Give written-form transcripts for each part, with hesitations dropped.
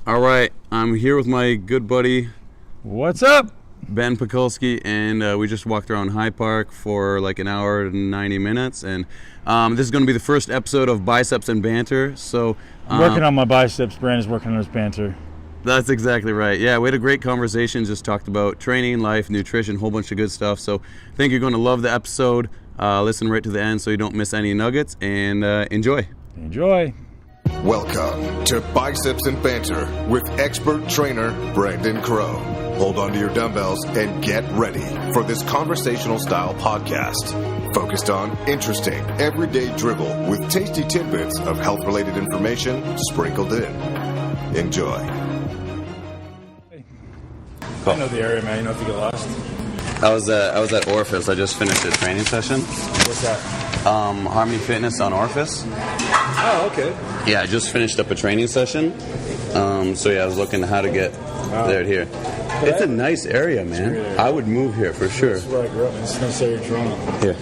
All right, I'm here with my good buddy, What's up? Ben Pakulski, and we just walked around Highpark for like an hour and 90 minutes, and this is going to be the first episode of Biceps and Banter. So Working on my biceps. Brandon's working on his banter. That's exactly right. Yeah, we had a great conversation, just talked about training, life, nutrition, a whole bunch of good stuff. So I think you're going to love the episode. Listen right to the end so you don't miss any nuggets, and enjoy. Enjoy. Welcome to Biceps and Banter with expert trainer Brandon Crow. Hold on to your dumbbells and get ready for this conversational style podcast focused on interesting, everyday drivel with tasty tidbits of health-related information sprinkled in. Enjoy. I know the area, man. You know if you get lost. I was at Orifice. I just finished a training session. What's that? Harmony Fitness on Orifice. Oh, okay. Yeah, I just finished up a training session. So yeah, I was looking how to get there to here. It's a nice area, man. I would move here for sure. This is where I grew up. It's a nice area of Toronto. Here.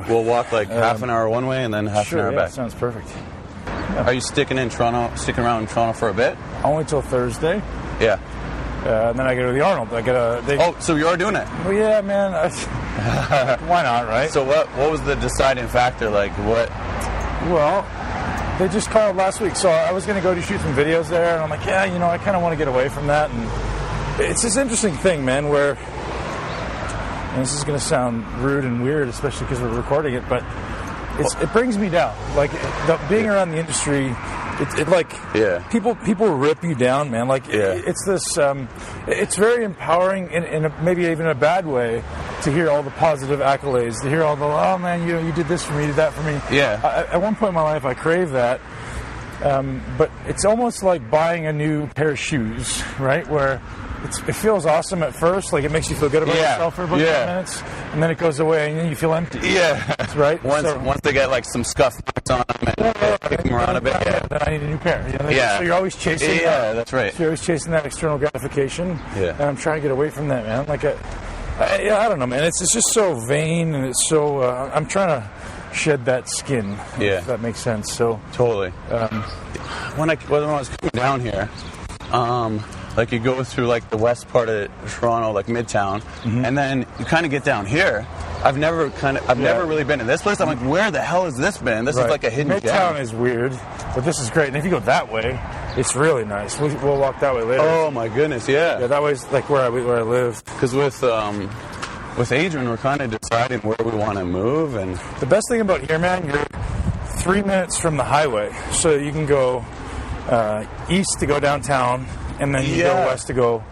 We'll walk like half an hour one way and then half an hour back. Sounds perfect. Are you sticking around in Toronto for a bit? Only till Thursday. Yeah. And then I go to the Arnold. Oh, so you are doing it? Well, yeah, man. Why not, right? So what was the deciding factor? Like what? Well, they just called last week, so I was going to go to shoot some videos there, and I'm like, yeah, you know, I kind of want to get away from that. And it's this interesting thing, man, where, and this is going to sound rude and weird, especially because we're recording it, but it brings me down. Like being around the industry, people rip you down, man. Like it's this, it's very empowering in maybe even a bad way to hear all the positive accolades, to hear all the, oh man, you did this for me, you did that for me. Yeah. At one point in my life, I crave that, but it's almost like buying a new pair of shoes, right? Where it feels awesome at first, like it makes you feel good about yourself for about 5 minutes, and then it goes away, and then you feel empty. Yeah. Right? Once they get like some scuff on them and kick them around a bit. Then I need a new pair. So you're always chasing. Yeah, that's right. So you're always chasing that external gratification. Yeah. And I'm trying to get away from that, man. Like, I don't know, man. It's just so vain, and it's so. I'm trying to shed that skin. If that makes sense. So totally. When I was coming down here, like you go through like the west part of Toronto, like Midtown, and then you kind of get down here. I've never really been to this place. I'm like, where the hell has this been? This is like a hidden gem. Midtown is weird, but this is great. And if you go that way, it's really nice. We'll walk that way later. Oh my goodness, yeah. Yeah, that way's like where I live. Because with Adrian, we're kind of deciding where we want to move, and the best thing about here, man, you're 3 minutes from the highway, so you can go east to go downtown, and then you go west to go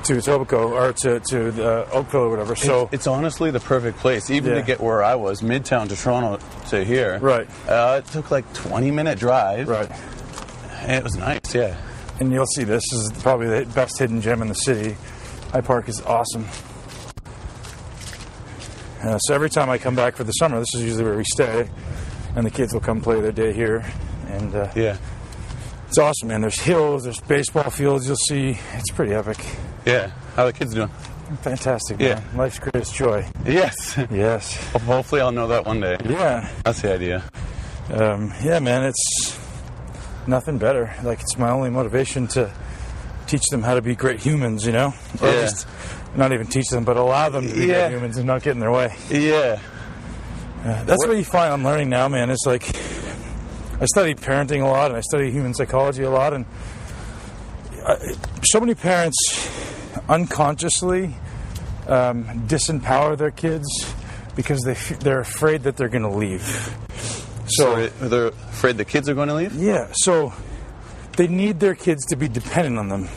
to Etobicoke or to the Oakville or whatever. So it's honestly the perfect place, even to get where I was, Midtown to Toronto to here. Right. It took like 20-minute drive. Right. And it was nice, yeah. And you'll see this is probably the best hidden gem in the city. Highpark is awesome. So every time I come back for the summer, this is usually where we stay, and the kids will come play their day here. And it's awesome, man. There's hills, there's baseball fields. You'll see, it's pretty epic. Yeah. How are the kids doing? Fantastic, man. Life's greatest joy. Yes. Yes. Hopefully I'll know that one day. Yeah. That's the idea. Yeah, man, it's nothing better. Like, it's my only motivation to teach them how to be great humans, you know? Or at least not even teach them, but allow them to be great humans and not get in their way. Yeah. That's what you find I'm learning now, man. It's like, I study parenting a lot, and I study human psychology a lot, and so many parents unconsciously disempower their kids because they're afraid that they're going to leave. So they're afraid the kids are going to leave? Yeah, so they need their kids to be dependent on them.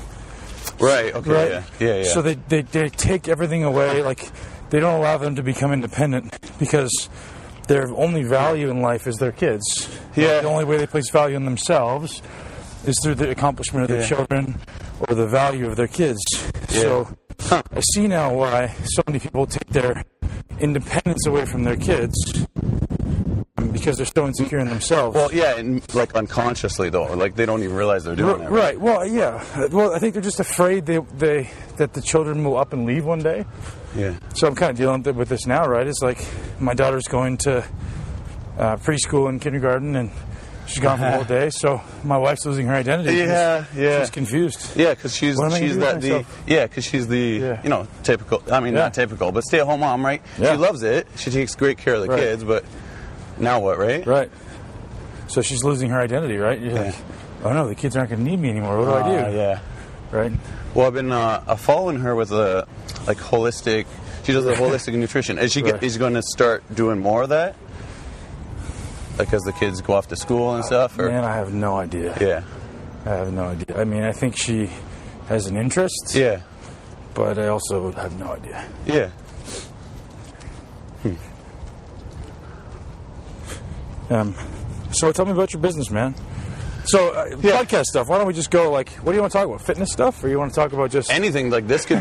Right, okay, right? Yeah. So they take everything away, like they don't allow them to become independent because their only value in life is their kids. Yeah. The only way they place value in themselves is through the accomplishment of their children or the value of their kids. Yeah. So I see now why so many people take their independence away from their kids because they're so insecure in themselves. Well, yeah, and like unconsciously though, like they don't even realize they're doing that. Right. Well, yeah. Well, I think they're just afraid that the children will up and leave one day. Yeah. So I'm kind of dealing with this now, right? It's like my daughter's going to preschool and kindergarten, and She's gone for the whole day, so my wife's losing her identity. Yeah. She's confused. Yeah, because she's What am I gonna do with the myself? because she's the typical. I mean, not typical, but stay-at-home mom, right? Yeah. She loves it. She takes great care of the kids, but now what, right? Right. So she's losing her identity, right? You're like, oh no, the kids aren't going to need me anymore. What do I do? Yeah. Right. Well, I've been following her with a holistic. She does the holistic nutrition. Is she is going to start doing more of that? Like as the kids go off to school and stuff? Or? Man, I have no idea. Yeah. I have no idea. I mean, I think she has an interest. Yeah. But I also have no idea. Yeah. So tell me about your business, man. So podcast stuff. Why don't we just go what do you want to talk about? Fitness stuff, or you want to talk about just anything? Like this could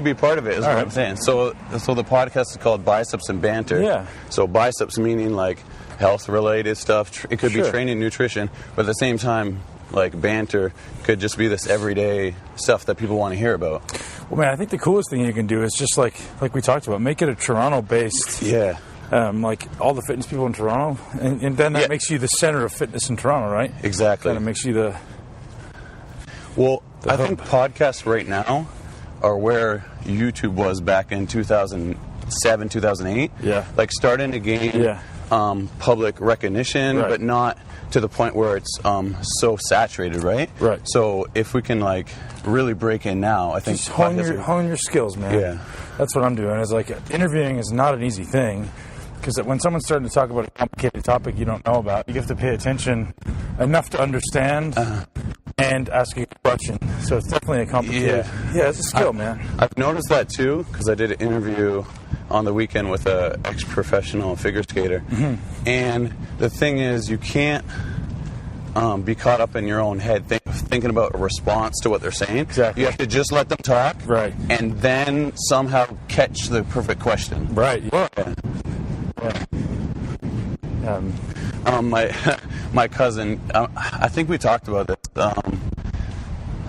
be part of it. Is what I'm saying. So the podcast is called Biceps and Banter. Yeah. So biceps meaning like health related stuff. It could be training, nutrition, but at the same time, like banter could just be this everyday stuff that people want to hear about. Well, man, I think the coolest thing you can do is just like we talked about, make it a Toronto-based. Yeah. Like all the fitness people in Toronto, and then that makes you the center of fitness in Toronto, right? Exactly. Kind of makes you the. Well, I think podcasts right now are where YouTube was back in 2007, 2008. Yeah. Like starting to gain public recognition, but not to the point where it's so saturated, right? Right. So if we can like really break in now, I think just hone your skills, man. Yeah. That's what I'm doing. Is like interviewing is not an easy thing. Because when someone's starting to talk about a complicated topic you don't know about, you have to pay attention enough to understand and ask a question. So it's definitely a complicated. Yeah, it's a skill, man. I've noticed that too, because I did an interview on the weekend with an ex-professional figure skater. Mm-hmm. And the thing is, you can't be caught up in your own head thinking about a response to what they're saying. Exactly. You have to just let them talk. Right. And then somehow catch the perfect question. Right. Yeah. My cousin, I think we talked about this.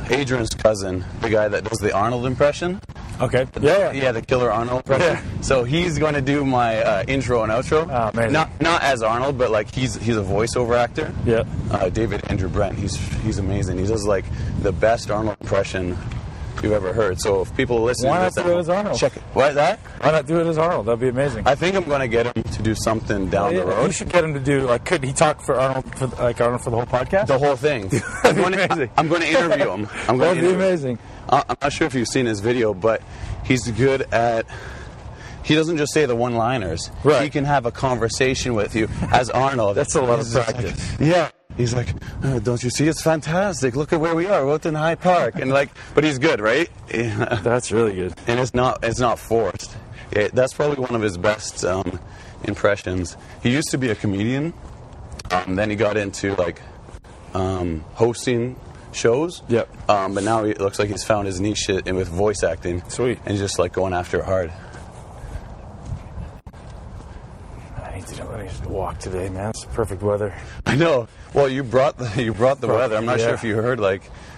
Adrian's cousin, the guy that does the Arnold impression. Okay. Yeah. The killer Arnold impression. Yeah. So he's going to do my intro and outro. Oh, amazing. Not as Arnold, but like he's a voiceover actor. Yeah. David Andrew Brent. He's amazing. He does like the best Arnold impression you've ever heard. So if people listen, why not do it as Arnold? Check it. What that? Why not do it as Arnold? That'd be amazing. I think I'm going to get him to do something down the road. You should get him to do could he talk for Arnold for the whole podcast? The whole thing. I'm going to interview him. That'd be amazing. I'm not sure if you've seen his video, but he's good at. He doesn't just say the one-liners. Right. He can have a conversation with you as Arnold. That's a lot of practice. Yeah. He's like, oh, don't you see? It's fantastic. Look at where we are. We're out in Highpark, and but he's good, right? Yeah. That's really good. And it's not forced. That's probably one of his best impressions. He used to be a comedian. Then he got into hosting shows. Yep. But now it looks like he's found his niche with voice acting. Sweet. And he's just going after it hard. I need to walk today, man. It's perfect weather. I know. Well, you brought the weather. I'm not sure if you heard.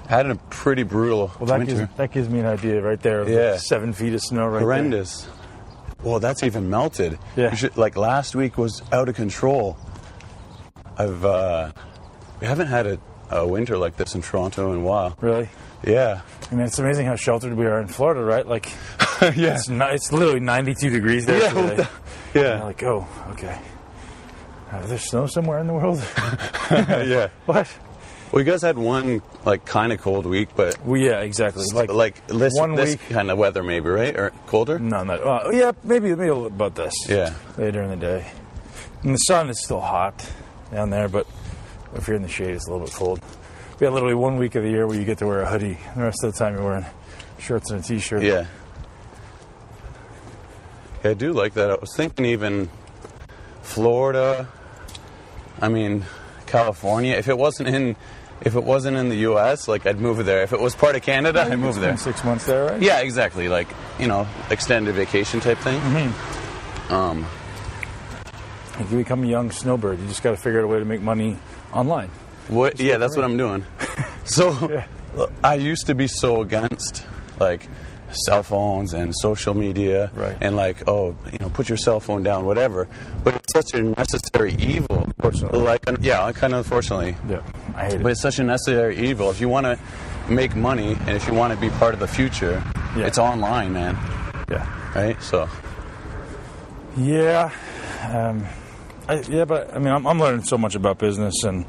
Had a pretty brutal winter. That gives me an idea right there. Of 7 feet of snow right Horrendous. there. Well, that's even melted. Yeah. Last week was out of control. We haven't had a winter like this in Toronto in a while. Really? Yeah. I mean, it's amazing how sheltered we are in Florida, right? Yeah. It's literally 92 degrees there today. Yeah. And oh, okay. Is there snow somewhere in the world? Yeah. What? Well, you guys had one kind of cold week, but Yeah, exactly. this kind of weather, maybe, right? Or colder? No, not. Maybe a little about this. Yeah. Later in the day, and the sun is still hot down there, but if you're in the shade, it's a little bit cold. We had literally 1 week of the year where you get to wear a hoodie. The rest of the time, you're wearing shorts and a t-shirt. Yeah. I do like that. I was thinking even Florida. I mean, California. If it wasn't in the U.S., I'd move there. If it was part of Canada, I'd move there. 6 months there, right? Yeah, exactly. Extended vacation type thing. Mm-hmm. You become a young snowbird. You just got to figure out a way to make money online. That's what I'm doing. So, I used to be so against cell phones and social media, right. And put your cell phone down, whatever. But it's such a necessary evil Unfortunately. Kind of unfortunately. Yeah, I hate it. But it's such a necessary evil. If you want to make money and if you want to be part of the future, it's online, man. Yeah. Right? So. Yeah. But I mean, I'm learning so much about business, and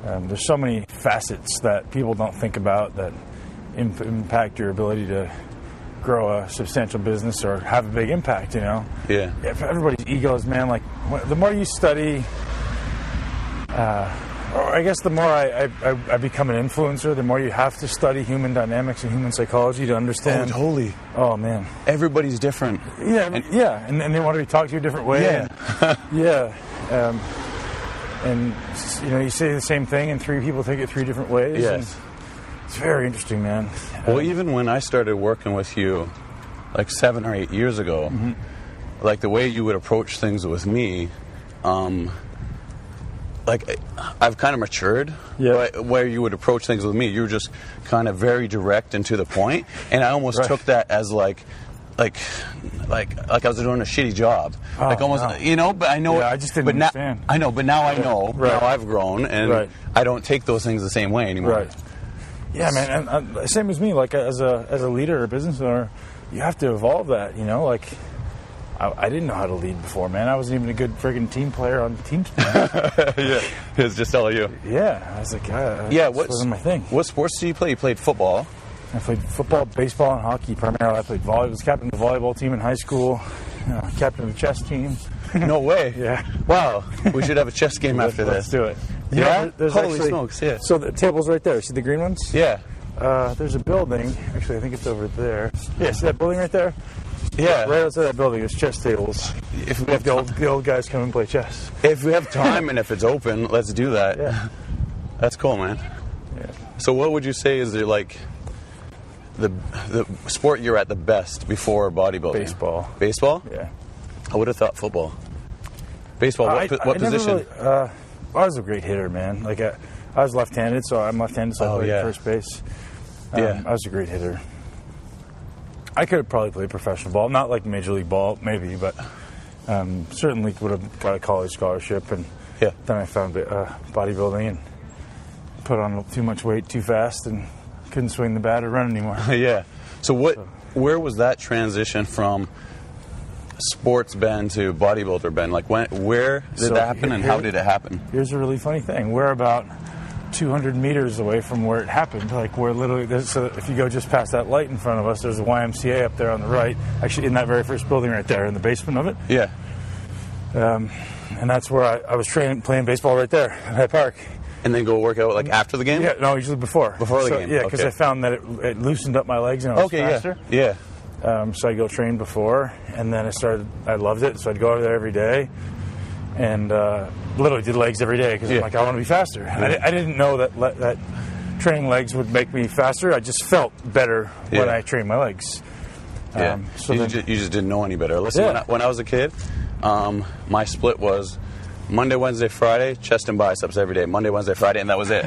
there's so many facets that people don't think about that impact your ability to grow a substantial business or have a big impact, you know? Yeah. For everybody's egos, man, like, the more you study, or I guess the more I become an influencer, the more you have to study human dynamics and human psychology to understand. Oh, totally. Oh, man. Everybody's different. Yeah, and they want to be talked to a different way. Yeah. And, you know, you say the same thing and three people take it three different ways. Yes. It's very interesting, man. Well, even when I started working with you, like 7 or 8 years ago, like the way you would approach things with me, like I've kind of matured. Yeah. Where you would approach things with me, you were just kind of very direct and to the point, and I almost took that as like I was doing a shitty job, you know. But I know. Yeah, I just didn't understand. I know, but now I know. Right. Now I've grown, and I don't take those things the same way anymore. Right. Yeah, man. And same as me. Like as a leader or a business owner, you have to evolve that. You know, like I didn't know how to lead before, man. I wasn't even a good friggin' team player on teams. Yeah, it was just all you. Yeah, I was like, wasn't my thing. What sports do you play? You played football. I played football, baseball, and hockey primarily. I played volleyball. I was captain of the volleyball team in high school. Captain of the chess team. No way. Yeah. Wow. We should have a chess game after this. Let's do it. Yeah? There's Holy smokes, yeah. So the table's right there. See the green ones? Yeah. There's a building. Actually, I think it's over there. Yeah, see that building right there? Yeah. Right outside that building, there's chess tables. If we have the old guys come and play chess. If we have time and if it's open, let's do that. Yeah. That's cool, man. Yeah. So what would you say is like the sport you're at the best before bodybuilding? Baseball. Baseball? Yeah. I would have thought football. Baseball, what position? I was a great hitter, man. Like I was left-handed, so I'm left-handed, so I played first base. I was a great hitter. I could have probably played professional ball, not like Major League ball, maybe, but certainly would have got a college scholarship. And then I found bodybuilding and put on too much weight too fast and couldn't swing the bat or run anymore. Yeah. So where was that transition from sports Ben to bodybuilder Ben? Like where did that happen and how did it happen? Here's a really funny thing. We're about 200 meters away from where it happened. Like we're literally, so if you go just past that light in front of us, there's a YMCA up there on the right, actually in that very first building right there in the basement of it. Yeah. And that's where I was playing baseball right there at Highpark. And then go work out like after the game? Yeah, no, usually before. Before the game? Yeah, because I found that it loosened up my legs and I was faster. Yeah. So I'd go train before, and then I loved it, so I'd go over there every day, and literally did legs every day, because I'm like, I want to be faster. Yeah. I didn't know that training legs would make me faster. I just felt better when I trained my legs. Yeah. You just didn't know any better. Listen, when I was a kid, my split was Monday, Wednesday, Friday, chest and biceps every day. Monday, Wednesday, Friday, and that was it.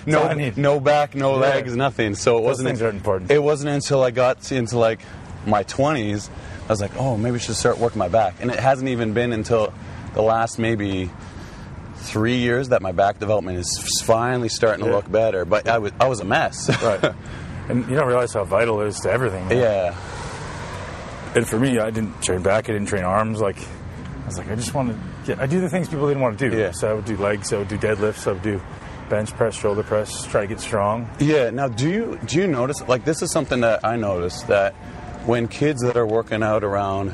No back, no legs, nothing. So Those things aren't important. It wasn't until I got into like my 20s, I was like, oh, maybe I should start working my back. And it hasn't even been until the last maybe 3 years that my back development is finally starting to look better. But I was a mess. Right. And you don't realize how vital it is to everything. Man. Yeah. And for me, I didn't train back. I didn't train arms. Like, I was like, I just want to I do the things people didn't want to do. Yeah. So I would do legs, I would do deadlifts, I would do bench press, shoulder press, try to get strong. Yeah. Now, do you notice, like, this is something that I noticed, that when kids that are working out around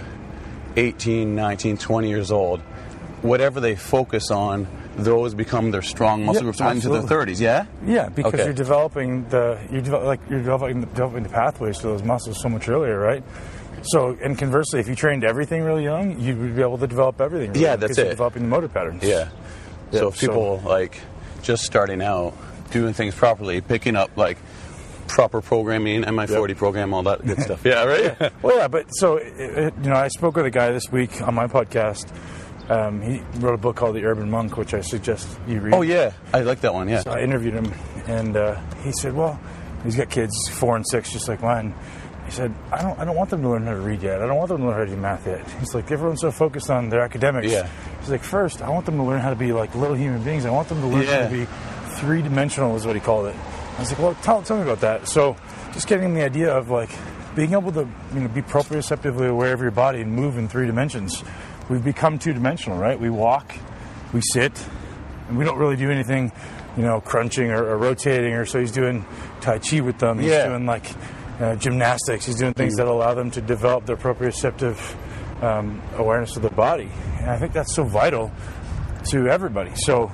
18, 19, 20 years old, whatever they focus on, those become their strong muscle groups into their 30s, yeah? Yeah, because you're developing the pathways to those muscles so much earlier, right? So, and conversely, if you trained everything really young, you would be able to develop everything really young, that's because you're developing the motor patterns. Yeah. So if people, like, just starting out, doing things properly, picking up, like, proper programming, MI40 program, all that good stuff. Yeah, right? Yeah. Well, yeah, but so, I spoke with a guy this week on my podcast. He wrote a book called The Urban Monk, which I suggest you read. Oh, yeah. I like that one, yeah. So I interviewed him, and he said, well, he's got kids, 4 and 6, just like mine. He said, I don't want them to learn how to read yet. I don't want them to learn how to do math yet. He's like, everyone's so focused on their academics. Yeah. He's like, first, I want them to learn how to be like little human beings. I want them to learn how to be three-dimensional is what he called it. I was like, well, tell me about that. So just getting the idea of like being able to be proprioceptively aware of your body and move in 3 dimensions. We've become 2-dimensional, right? We walk, we sit, and we don't really do anything, crunching or rotating. Or so he's doing Tai Chi with them. He's doing like gymnastics. He's doing things that allow them to develop their proprioceptive awareness of the body. And I think that's so vital to everybody. So,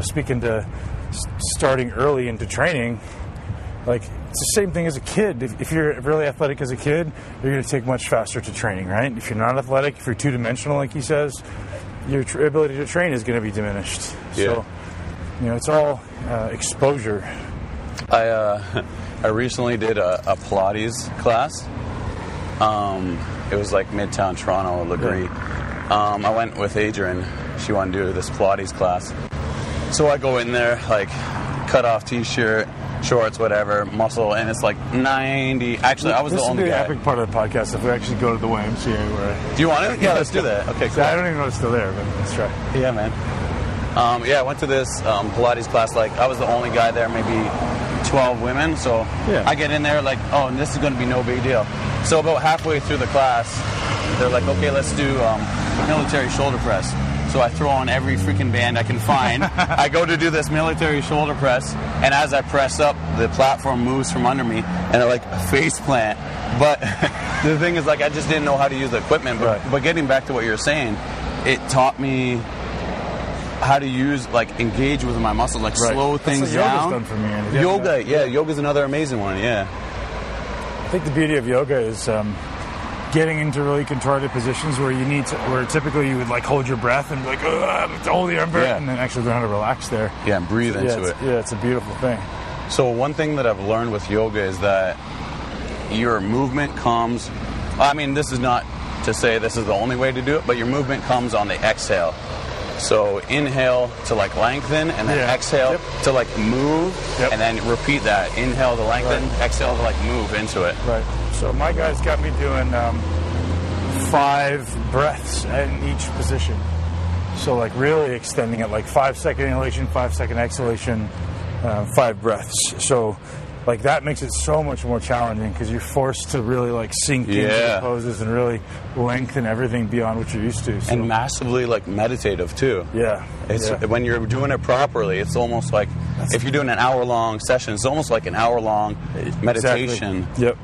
speaking to starting early into training, like it's the same thing as a kid. If you're really athletic as a kid, you're going to take much faster to training, right? If you're not athletic, if you're 2-dimensional, like he says, your ability to train is going to be diminished. Yeah. So, it's all exposure. I recently did a Pilates class. It was like Midtown Toronto, Legree. I went with Adrian. She wanted to do this Pilates class. So I go in there, like, cut off t-shirt, shorts, whatever, muscle, and it's like 90. Actually, I was the only guy. This would be an epic part of the podcast if we actually go to the YMCA. Where do you want it? Yeah, let's do that. Okay, cool. I don't even know it's still there, but let's try. Yeah, man. I went to this Pilates class. Like, I was the only guy there, maybe 12 women. So I get in there like, oh, and this is going to be no big deal. So about halfway through the class, they're like, okay, let's do military shoulder press. So I throw on every freaking band I can find. I go to do this military shoulder press, and as I press up, the platform moves from under me, and I like face plant. But the thing is, like, I just didn't know how to use the equipment. But getting back to what you're saying, it taught me how to use, like, engage with my muscles, like slow things down. Yoga's done for me. Yoga, yoga's another amazing one. Yeah. I think the beauty of yoga is getting into really contorted positions where where typically you would like hold your breath and be like, hold your breath, and then actually learn how to relax there. Yeah, and breathe into it. Yeah, it's a beautiful thing. So one thing that I've learned with yoga is that your movement comes, I mean, this is not to say this is the only way to do it, but your movement comes on the exhale. So inhale to like lengthen, and then exhale to like move, and then repeat that. Inhale to lengthen, exhale to like move into it. Right. So my guys got me doing 5 breaths in each position. So like really extending it, like 5-second inhalation, 5-second exhalation, 5 breaths. So like that makes it so much more challenging because you're forced to really like sink into the poses and really lengthen everything beyond what you're used to. So. And massively like meditative too. Yeah. It's when you're doing it properly, it's almost like if you're doing an hour-long session, it's almost like an hour-long meditation. Exactly. Yep.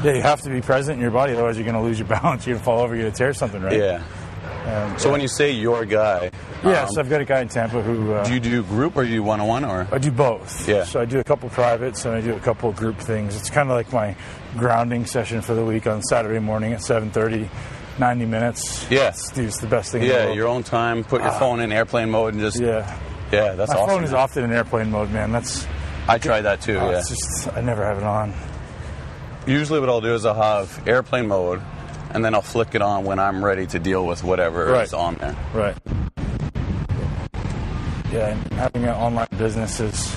Yeah, you have to be present in your body, otherwise you're going to lose your balance. You're going to fall over, you're going to tear something, right? Yeah. So when you say your guy... so I've got a guy in Tampa who... do you do group or do you one-on-one? Or I do both. Yeah. So I do a couple privates and I do a couple group things. It's kind of like my grounding session for the week on Saturday morning at 7:30, 90 minutes. Yeah. It's the best thing in the world. Your own time, put your phone in airplane mode and just... Yeah, that's awesome. My phone is often in airplane mode, man. I tried that too, It's just, I never have it on. Usually what I'll do is I'll have airplane mode, and then I'll flick it on when I'm ready to deal with whatever is on there. Right. Yeah, and having an online business is,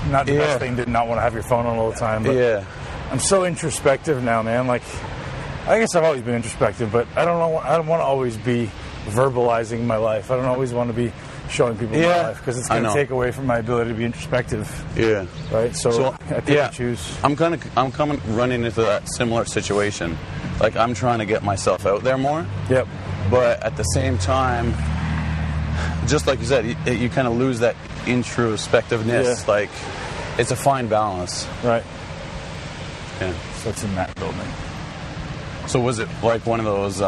not the best thing to not want to have your phone on all the time. But I'm so introspective now, man. Like, I guess I've always been introspective, but I don't want to always be verbalizing my life. I don't always want to be showing people my life because it's going to take away from my ability to be introspective. Yeah. Right. So I think I choose. I'm running into that similar situation. Like I'm trying to get myself out there more. Yep. But at the same time, just like you said, you kind of lose that introspectiveness. Yeah. Like it's a fine balance. Right. Yeah. So it's in that building. So was it like one of those?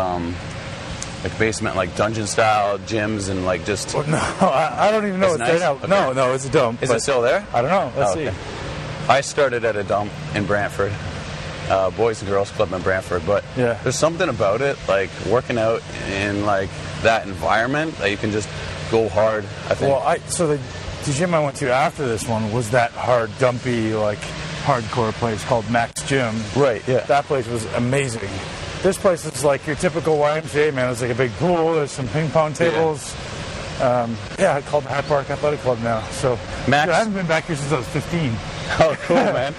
Like basement, like dungeon style gyms, and like just. Well, no, I don't even know it's there now. Okay. No, it's a dump. Is it still there? I don't know. Let's see. I started at a dump in Brantford, Boys and Girls Club in Brantford, but there's something about it, like working out in like that environment that you can just go hard. I think. Well, so the gym I went to after this one was that hard, dumpy, like hardcore place called Max Gym. Right. Yeah. That place was amazing. This place is like your typical YMCA, man. It's like a big pool. There's some ping pong tables. I called the Highpark Athletic Club now. So Max, I haven't been back here since I was 15. Oh, cool, man.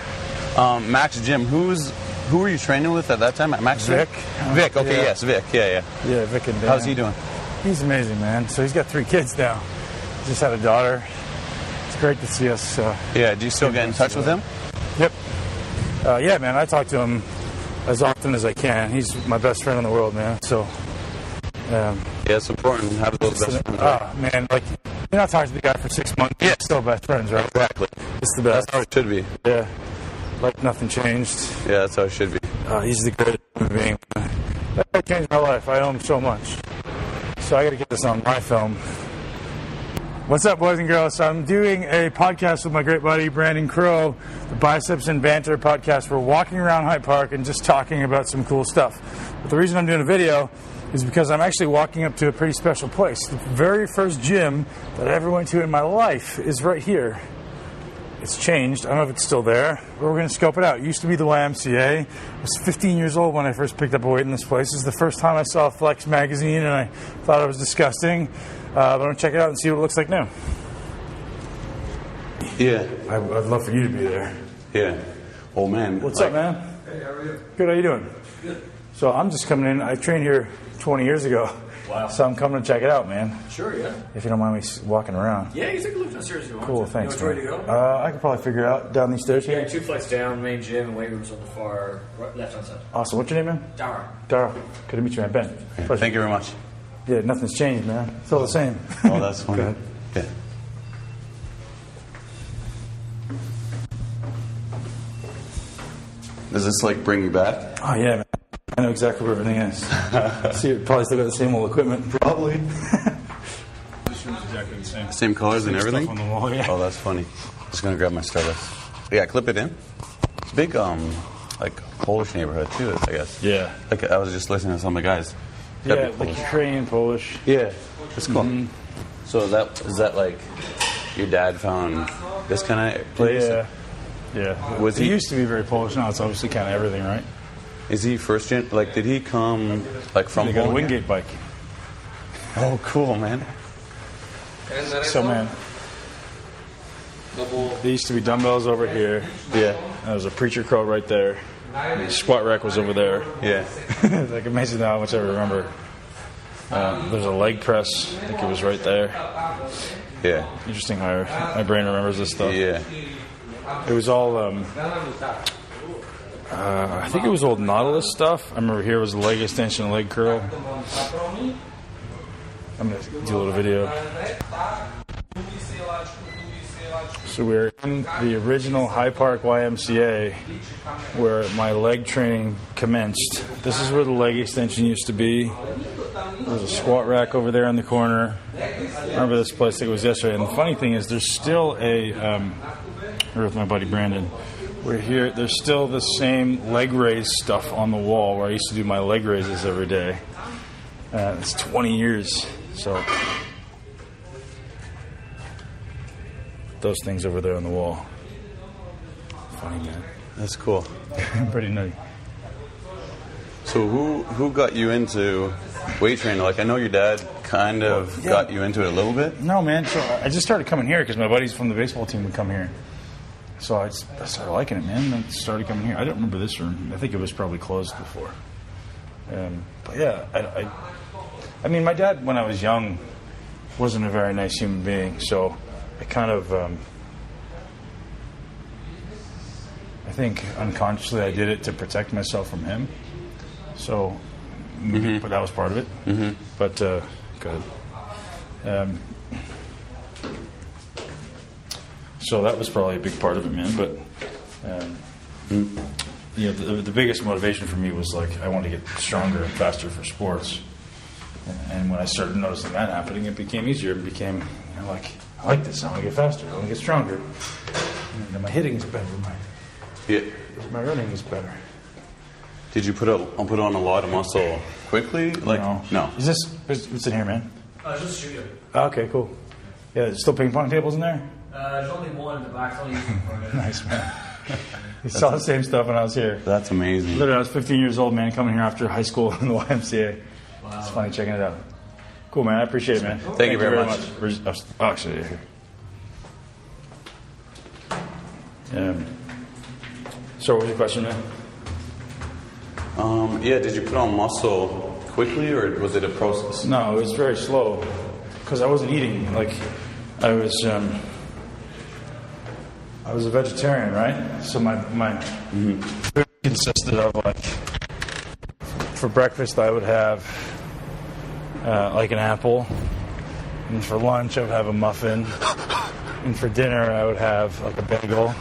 Max Gym. Who were you training with at that time at Max Gym? Vic. Okay, yeah. Yes, Vic. Yeah. Yeah, Vic and Dan. How's he doing? He's amazing, man. So he's got 3 kids now. Just had a daughter. It's great to see us. Yeah. Do you still get in touch with him? Yep. Yeah, man. I talk to him as often as I can. He's my best friend in the world, man. So. Yeah, it's important to have those best friends. Right? Man, like you're not talking to the guy for 6 months. Yeah. Still best friends, right? Exactly. It's the best. That's how it should be. Yeah. Like nothing changed. Yeah, that's how it should be. He's the greatest human being. That changed my life. I owe him so much. So I got to get this on my film. What's up, boys and girls? So I'm doing a podcast with my great buddy Brandon Crow, the Biceps and Banter podcast. We're walking around Highpark and just talking about some cool stuff. But the reason I'm doing a video is because I'm actually walking up to a pretty special place. The very first gym that I ever went to in my life is right here. It's changed. I don't know if it's still there, but we're going to scope it out. It used to be the YMCA. I was 15 years old when I first picked up a weight in this place. This is the first time I saw Flex magazine, and I thought it was disgusting. But I'm going to check it out and see what it looks like now. Yeah. I'd love for you to be there. Yeah. Oh, man. What's up, man? Hey, how are you? Good, how you doing? Good. So I'm just coming in. I trained here 20 years ago. Wow. So I'm coming to check it out, man. Sure, yeah. If you don't mind me walking around. Yeah, you take a look downstairs if you want. Cool, to. thanks, You know which way to man. go? I could probably figure it out down these stairs here. Yeah, 2 flights down, main gym, and weight rooms on the far left-hand side. Awesome. What's your name, man? Dara. Daryl. Good to meet you, man. Ben. Pleasure. Thank you very much. Yeah, nothing's changed, man. It's all the same. Oh, that's funny. Go ahead. Yeah. Does this like bring you back? Oh, yeah, man. I know exactly where everything is. See, you probably still got the same old equipment. Probably. Exactly the same. Same colors and everything? Stuff on the wall, yeah. Oh, that's funny. Just gonna grab my Starbucks. Yeah, clip it in. It's a big, like Polish neighborhood too, I guess. Yeah. Like I was just listening to some of the guys. Yeah, Gotta be like Polish. Ukrainian, Polish. Yeah, it's cool. So is that like your dad found this kind of place? Yeah. Yeah. Was It he- used to be very Polish. Now it's obviously kind of everything, right? Is he first gen? Like, did he come like from? They got a Poland? Wingate bike. Oh, cool, man. So, man, there used to be dumbbells over here. Yeah, There was a preacher crow right there. The squat rack was over there. yeah. Like, amazing how much I remember. There's a leg press. I think it was right there. Yeah, Interesting how my brain remembers this stuff. yeah. It was all, I think it was old Nautilus stuff. I remember here was a leg extension, leg curl. I'm going to do a little video. So we're in the original Highpark YMCA where my leg training commenced. This is where the leg extension used to be. There's a squat rack over there in the corner. I remember this place, I think it was yesterday. And the funny thing is there's still we're with my buddy Brandon. We're here, there's still the same leg raise stuff on the wall where I used to do my leg raises every day. It's 20 years, so those things over there on the wall. Funny, man. That's cool. Pretty nutty. So who got you into weight training? Like, I know your dad kind of got you into it a little bit. No, man. So I just started coming here because my buddies from the baseball team would come here. So I started liking it, man. I started coming here. I don't remember this room. I think it was probably closed before. But yeah, I mean, my dad, when I was young, wasn't a very nice human being. So I kind of, I think unconsciously I did it to protect myself from him. So, but that was part of it. Mm-hmm. But good. So that was probably a big part of it, man. But you know, the biggest motivation for me was like I wanted to get stronger and faster for sports. And when I started noticing that happening, it became easier. It became like I like this. I want to get faster. I want to get stronger. And my hitting is better. My running is better. Did you put on a lot of muscle quickly? Like no. Is this what's in here, man? It's just a studio. Okay, cool. Yeah, there's still ping pong tables in there. There's only one in the back. It's only used for it. Nice, man. You saw the same stuff when I was here. That's amazing. Literally, I was 15 years old, man, coming here after high school in the YMCA. Wow. It's funny checking it out. Cool, man. I appreciate it, man. Thank you very much. Oh, actually, yeah, here. So what was your question, man? Yeah, did you put on muscle quickly, or was it a process? No, it was very slow because I wasn't eating. Like, I was a vegetarian, right? So my food consisted of, like, for breakfast I would have like an apple, and for lunch I would have a muffin, and for dinner I would have like a bagel.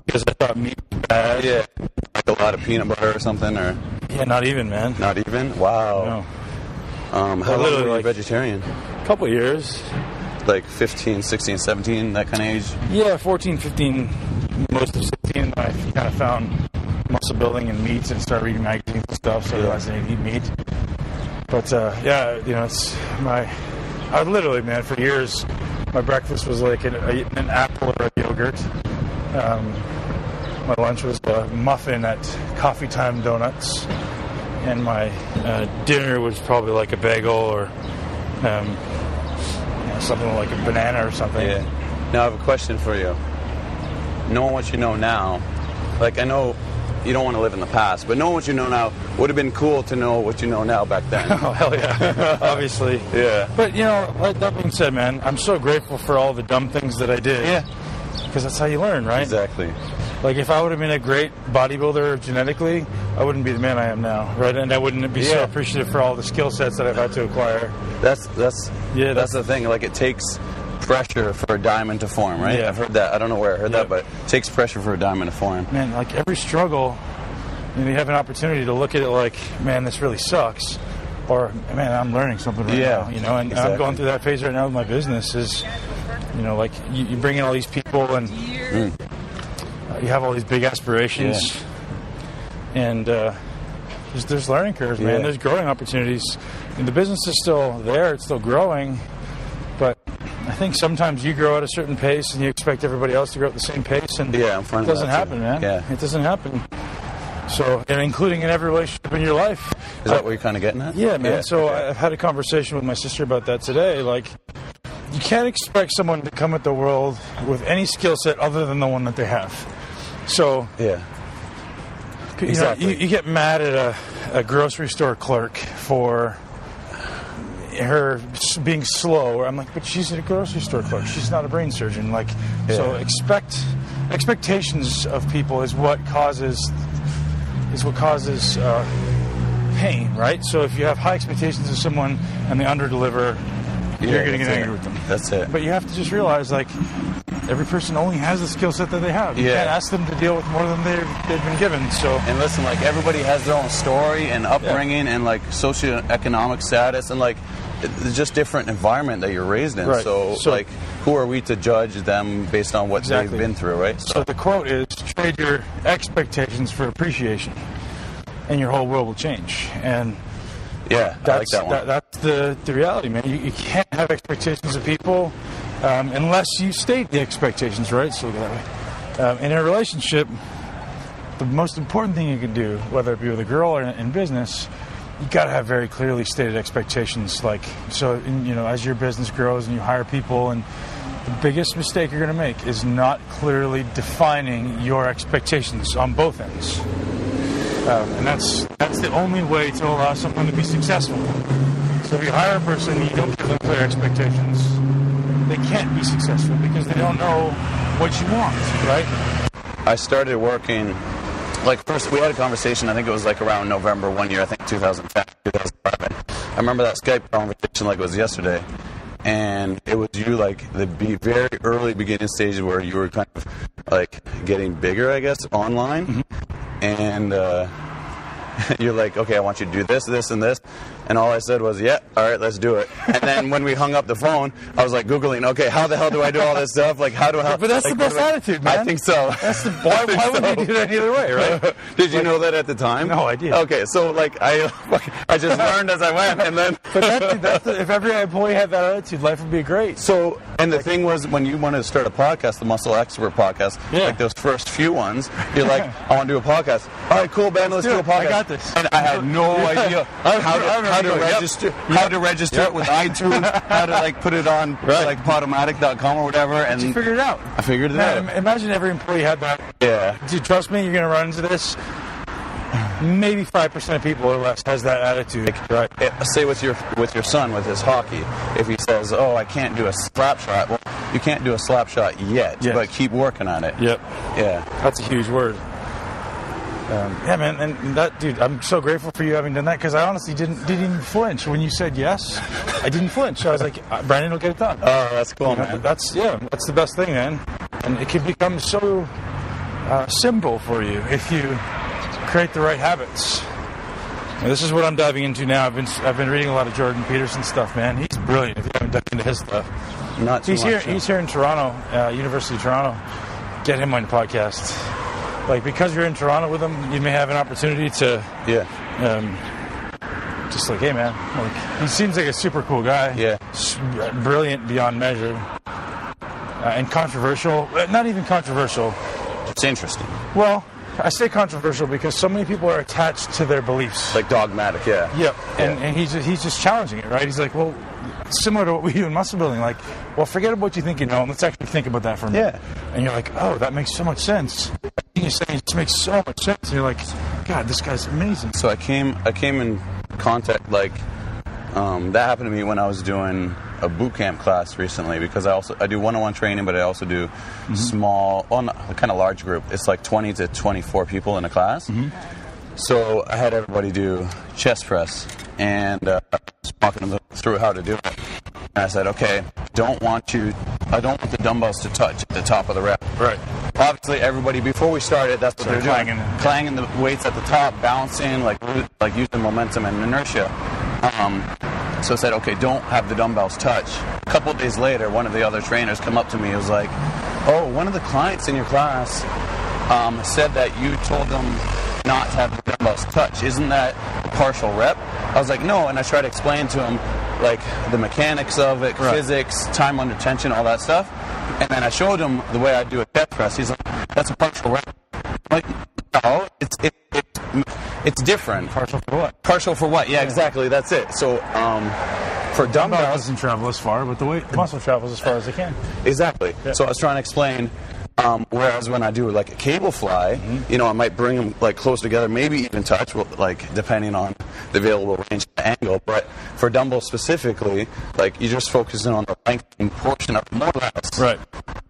Because I thought meat was bad. Yeah, like a lot of peanut butter or something, or yeah, not even, man. not even. Wow. No. How long were you vegetarian? A couple years. Like 15, 16, 17, that kind of age? Yeah, 14, 15, most of 16. I kind of found muscle building and meats and started reading magazines and stuff, so I realized I didn't eat meat. But yeah, you know, I literally, man, for years, my breakfast was like an apple or a yogurt. My lunch was a muffin at Coffee Time Donuts, and my dinner was probably like a bagel or something like a banana or something. Yeah. Now I have a question for you. Knowing what you know now, like, I know you don't want to live in the past, but knowing what you know now would have been cool to know what you know now back then. Oh, hell yeah. Obviously. Yeah. But, you know, like that being said, man, I'm so grateful for all the dumb things that I did. Yeah. Because that's how you learn, right? Exactly. Like, if I would have been a great bodybuilder genetically, I wouldn't be the man I am now, right? And I wouldn't be so appreciative for all the skill sets that I've had to acquire. That's the thing. Like, it takes pressure for a diamond to form, right? Yeah. I've heard that. I don't know where I heard that, but it takes pressure for a diamond to form. Man, like every struggle, you have an opportunity to look at it like, man, this really sucks. Or, man, I'm learning something right now, you know? And exactly. I'm going through that phase right now with my business is, you know, like you bring in all these people and you have all these big aspirations. Yeah. And there's learning curves, man. There's growing opportunities. And the business is still there. It's still growing. But I think sometimes you grow at a certain pace and you expect everybody else to grow at the same pace. And I'm fine it doesn't happen, man. Yeah. It doesn't happen. So, and including in every relationship in your life. Is that what you're kind of getting at? Yeah, man. Yeah. So I've had a conversation with my sister about that today. Like, you can't expect someone to come at the world with any skill set other than the one that they have. So, you know, you get mad at a grocery store clerk for her being slow. Or I'm like, but she's a grocery store clerk. She's not a brain surgeon. Like, so expectations of people is what causes pain, right? So if you have high expectations of someone and they underdeliver, you're going to get angry with them. That's it. But you have to just realize, like, every person only has the skill set that they have. You can't ask them to deal with more than they've been given. So, and listen, like, everybody has their own story and upbringing and, like, socioeconomic status and, like, it's just different environment that you're raised in. Right. So, like, who are we to judge them based on what they've been through, right? So the quote is, trade your expectations for appreciation, and your whole world will change. And I like that one. That's the reality, man. You can't have expectations of people unless you state the expectations, right? So that way. In a relationship, the most important thing you can do, whether it be with a girl or in business, you got to have very clearly stated expectations. Like, so, you know, as your business grows and you hire people, and the biggest mistake you're going to make is not clearly defining your expectations on both ends. And that's the only way to allow someone to be successful. So if you hire a person and you don't give them clear expectations, they can't be successful because they don't know what you want, right? I started working, like, first we had a conversation, I think it was like around November one year, I think 2010, 2011. I remember that Skype conversation like it was yesterday. And it was you, like, the very early beginning stages where you were kind of, like, getting bigger, I guess, online. Mm-hmm. And you're like, okay, I want you to do this, this, and this. And all I said was, all right, let's do it. And then when we hung up the phone, I was like Googling, okay, how the hell do I do all this stuff? Like, how do I... But that's like, the best attitude, man. I think so. Why would you do that either way, right? Did you know that at the time? No idea. Okay, so, like, I just learned as I went, and then... But if every employee had that attitude, life would be great. So, and the thing was, when you wanted to start a podcast, the Muscle Expert podcast, like those first few ones, you're like, I want to do a podcast. All right, cool, Ben, let's do a podcast. got this. And I had no idea how to register it with iTunes, how to like put it on like Podomatic.com or whatever. And you figured it out. I figured it out. Imagine every employee had that. Yeah. Dude, trust me, you're going to run into this. Maybe 5% of people or less has that attitude. Right. Say with your son with his hockey, if he says, "Oh, I can't do a slap shot," well, you can't do a slap shot yet, but keep working on it. Yep. Yeah. That's a huge word. Yeah, man, and that, dude, I'm so grateful for you having done that, because I honestly didn't even flinch when you said yes. I didn't flinch. I was like, Brandon will get it done. Oh, that's cool, man. That's the best thing, man. And it can become so simple for you if you create the right habits. And this is what I'm diving into now. I've been reading a lot of Jordan Peterson stuff, man. He's brilliant. If you haven't dug into his stuff, Not too much. He's here in Toronto, University of Toronto. Get him on the podcast. Like, because you're in Toronto with him, you may have an opportunity to, just like, hey, man, like, he seems like a super cool guy. Yeah. Brilliant beyond measure. And controversial. Not even controversial. It's interesting. Well, I say controversial because so many people are attached to their beliefs. Like dogmatic, yeah. Yep. And he's just challenging it, right? He's like, well, similar to what we do in muscle building, like, well, forget about what you think you know, and let's actually think about that for a minute. Yeah. And you're like, oh, that makes so much sense. You're saying it makes so much sense. And you're like, God, this guy's amazing. So I came in contact, like, that happened to me when I was doing a boot camp class recently, because I do one-on-one training, but I also do small, a kind of large group. It's like 20 to 24 people in a class. So I had everybody do chest press, and just walking them through how to do it. And I said, okay, I don't want the dumbbells to touch at the top of the rep. Right. Obviously, everybody, before we started, that's what they're doing. Clanging the weights at the top, bouncing, like using momentum and inertia. So I said, okay, don't have the dumbbells touch. A couple of days later, one of the other trainers come up to me and was like, oh, one of the clients in your class said that you told them not to have the dumbbells touch. Isn't that a partial rep? I was like, no, and I tried to explain to him, like, the mechanics of it, physics, time under tension, all that stuff. And then I showed him the way I do a chest press. He's like, that's a partial rep. I'm like, no, it's different. Partial for what? Partial for what? Yeah, exactly. That's it. So, for dumbbells, doesn't travel as far, but the muscle travels as far as it can. Exactly. Yeah. So I was trying to explain. Whereas when I do like a cable fly, you know, I might bring them like close together, maybe even touch, like depending on the available range and angle. But for dumbbells specifically, like you're just focusing on the length and portion of more or less. Right.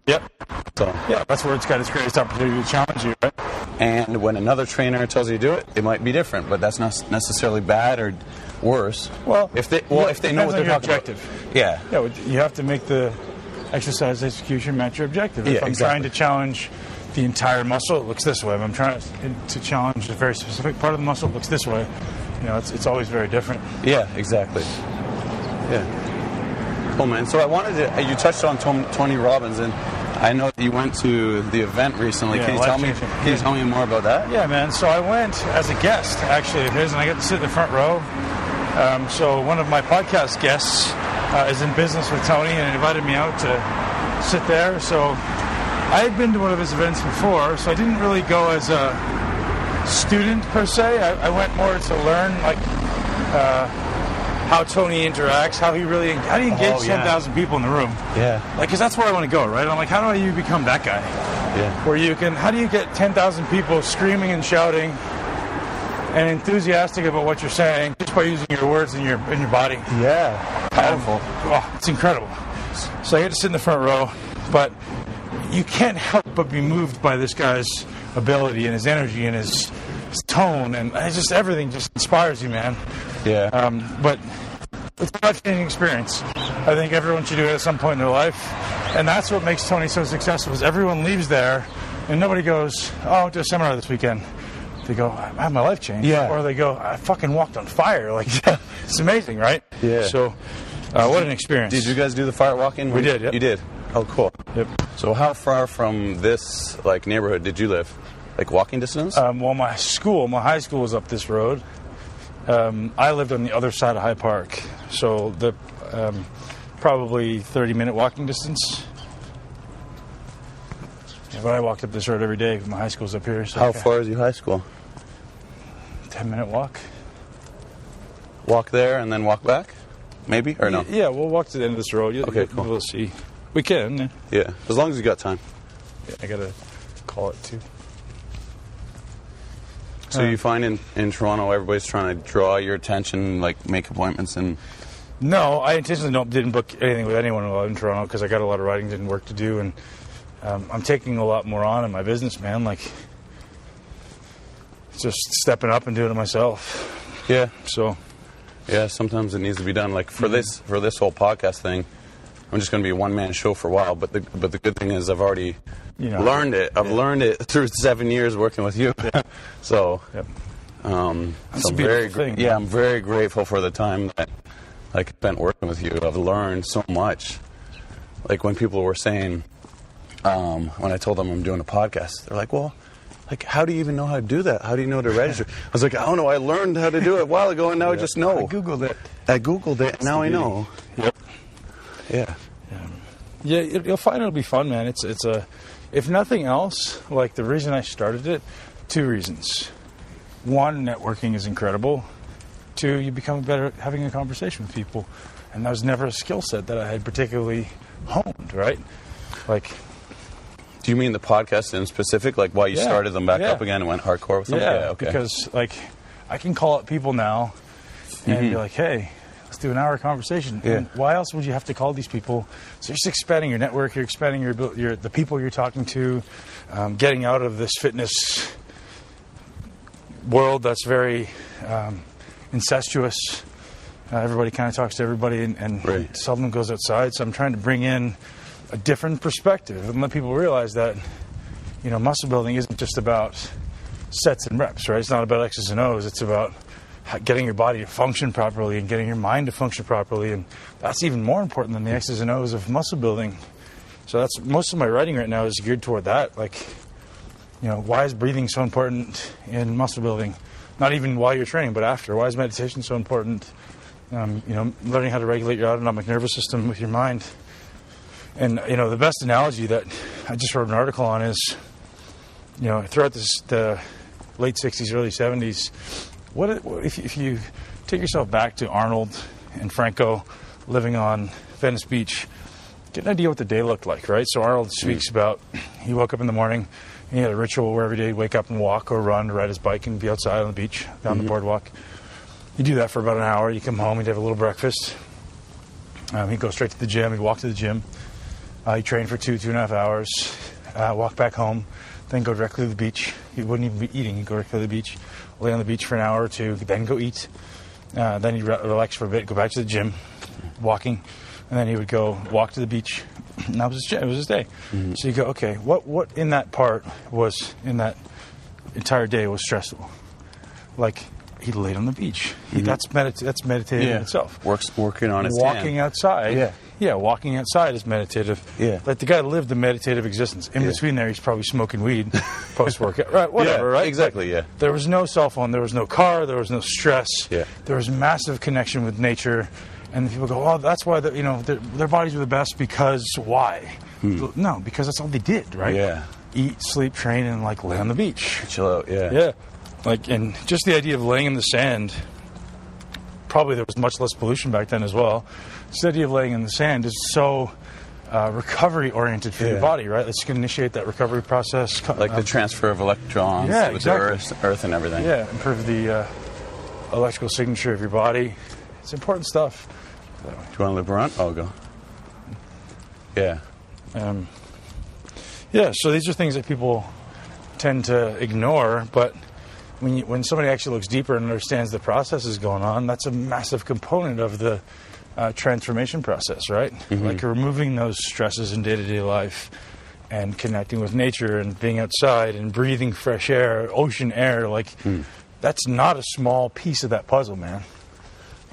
Yep. So yeah, that's where it's got its greatest opportunity to challenge you, right? And when another trainer tells you to do it, it might be different, but that's not necessarily bad or worse. Well, if they know what they're talking objective. About. Yeah. Yeah, you have to make the exercise execution match your objective. If I'm trying to challenge the entire muscle, it looks this way. If I'm trying to challenge a very specific part of the muscle, it looks this way. You know, it's always very different. Yeah, exactly. Yeah. Cool, man. So I wanted to, you touched on Tony Robbins, and I know that you went to the event recently. Yeah, can you tell me more about that? Yeah, man. So I went as a guest, actually, of his, and I got to sit in the front row. So one of my podcast guests is in business with Tony and invited me out to sit there. So I had been to one of his events before, so I didn't really go as a student per se. I went more to learn, like, how Tony interacts, how do you engage 10,000 people in the room? Yeah. Like, because that's where I want to go, right? I'm like, how do you become that guy? Yeah. Where how do you get 10,000 people screaming and shouting and enthusiastic about what you're saying just by using your words and your body? Yeah. Powerful. It's incredible. So I get to sit in the front row, but you can't help but be moved by this guy's ability and his energy and his tone, and it's just everything just inspires you, man. Yeah. But it's a life-changing experience. I think everyone should do it at some point in their life, and that's what makes Tony so successful. Is everyone leaves there, and nobody goes, "Oh, I went to a seminar this weekend." They go, "I had my life changed," or they go, "I fucking walked on fire." Like, it's amazing, right? Yeah. So, what an experience! Did you guys do the fire walking? We did. Yep. You did. Oh, cool. Yep. So, how far from this neighborhood did you live? Like walking distance? Well, my high school was up this road. I lived on the other side of Highpark, so the probably 30-minute walking distance. Yeah, but I walked up this road every day. My high school's up here. So how far is your high school? 10-minute walk. Walk there and then walk back? Maybe? Or no? Yeah, we'll walk to the end of this road. Okay, cool. We'll see. We can. Yeah, as long as you got time. Yeah, I got to call it, too. So you find in Toronto, everybody's trying to draw your attention, like make appointments and... No, I intentionally didn't book anything with anyone while in Toronto because I got a lot of writing and work to do, and I'm taking a lot more on in my business, man. Like, just stepping up and doing it myself. Yeah. So... Yeah, sometimes it needs to be done. Like for this whole podcast thing, I'm just going to be a one-man show for a while. But the good thing is I've already learned it. I've learned it through 7 years working with you. Yeah. So, yep. I'm very grateful for the time that I spent working with you. I've learned so much. Like when people were saying, when I told them I'm doing a podcast, they're like, well, like, how do you even know how to do that? How do you know to register? I was like, I don't know. I learned how to do it a while ago, and now I just know. I Googled it. Now I know. Yep. Yeah. Yeah, you'll find it'll be fun, man. It's if nothing else, like the reason I started it, 2 reasons. 1, networking is incredible. 2, you become better at having a conversation with people. And that was never a skill set that I had particularly honed, right? Like... Do you mean the podcast in specific? Like why you started them back up again and went hardcore with them? Yeah, okay. Because like I can call up people now and be like, hey, let's do an hour conversation. Yeah. And why else would you have to call these people? So you're just expanding your network, you're expanding your the people you're talking to, getting out of this fitness world that's very incestuous. Everybody kind of talks to everybody and seldom goes outside. So I'm trying to bring in a different perspective and let people realize that, muscle building isn't just about sets and reps, right? It's not about X's and O's. It's about getting your body to function properly and getting your mind to function properly. And that's even more important than the X's and O's of muscle building. So that's most of my writing right now is geared toward that. Like, why is breathing so important in muscle building? Not even while you're training, but after. Why is meditation so important? Learning how to regulate your autonomic nervous system with your mind. And, the best analogy that I just wrote an article on is, throughout the late 60s, early 70s, if you take yourself back to Arnold and Franco living on Venice Beach, get an idea what the day looked like, right? So Arnold speaks about he woke up in the morning and he had a ritual where every day he'd wake up and walk or run, ride his bike and be outside on the beach, down the boardwalk. You do that for about an hour. You come home, he'd have a little breakfast. He'd go straight to the gym. He'd walk to the gym. He'd train for 2.5 hours, walk back home, then go directly to the beach. He wouldn't even be eating. He'd go directly to the beach, lay on the beach for an hour or 2, then go eat. Then he'd relax for a bit, go back to the gym, walking, and then he would go walk to the beach. And that was his day. So you go, okay, what in that part was, in that entire day was stressful? Like, he laid on the beach. That's meditative in itself. Working on his walking outside. Yeah, walking outside is meditative. Yeah. Like the guy lived a meditative existence. In between there, he's probably smoking weed post-workout. Right, whatever, right? Exactly, yeah. There was no cell phone. There was no car. There was no stress. Yeah. There was massive connection with nature. And people go, oh, that's why their bodies were the best because why? No, because that's all they did, right? Yeah. Eat, sleep, train, and lay on the beach. Chill out, yeah. Yeah. And just the idea of laying in the sand, probably there was much less pollution back then as well. Just the idea of laying in the sand is so recovery-oriented for your body, right? It's going to initiate that recovery process. Like the transfer of electrons with the earth and everything. Yeah, improve the electrical signature of your body. It's important stuff. Do you want to loop around? Oh, go. Yeah. So these are things that people tend to ignore, but when somebody actually looks deeper and understands the processes going on, that's a massive component of the transformation process, right? Like removing those stresses in day-to-day life and connecting with nature and being outside and breathing fresh air, ocean air, that's not a small piece of that puzzle, man.